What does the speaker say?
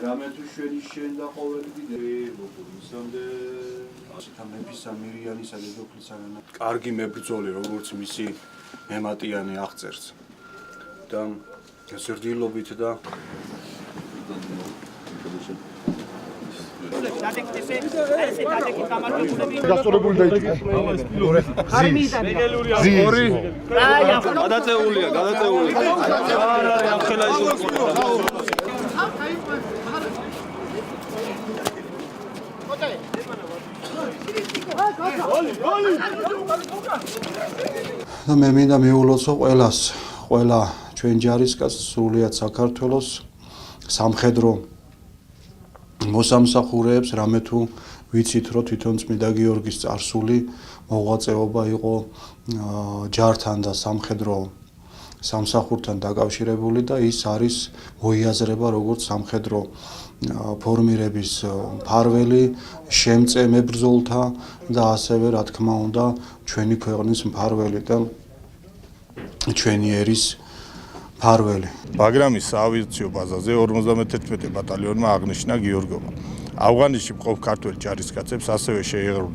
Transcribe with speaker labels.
Speaker 1: რამე თუ შვენი შენ და ყოველი კიდე მოგულისამდე ასეთა მეფისა მირიანისა დედოფლისა კარგი მებრძოლი როგორც მისი მემატიანე აღწერს და ზრდილობით და
Speaker 2: გასწორებული დაიჭირა. ორი.
Speaker 3: გადაწეულია. არ არის ამ ხელა ის.
Speaker 4: და მე მინდა მიულოცო ყველა ჩვენ ჯარისკაცს სრულიად საქართველოს სამხედრო მოსამსახურეებს რამე თუ ვიცით რომ თვითონ წმინდა გიორგის წარსული მოღვაწეობა იყო ჯართან და სამხედრო სამსახურთან დაკავშირებული და ის არის მოიაზრება როგორც სამხედრო ფორმირების მფარველი, შემწე მებრძოლთა და ასევე რა თქმა უნდა ჩვენი ქვეყნის მფარველი და ჩვენი ერის მფარველი.
Speaker 2: ბაგრამის საავიაციო ბაზაზე 51 ბატალიონმა აღნიშნა გიორგობა. ავღანეთში მყოფ ქართველ ჯარისკაცებს ასევე შეეღრმავებდნენ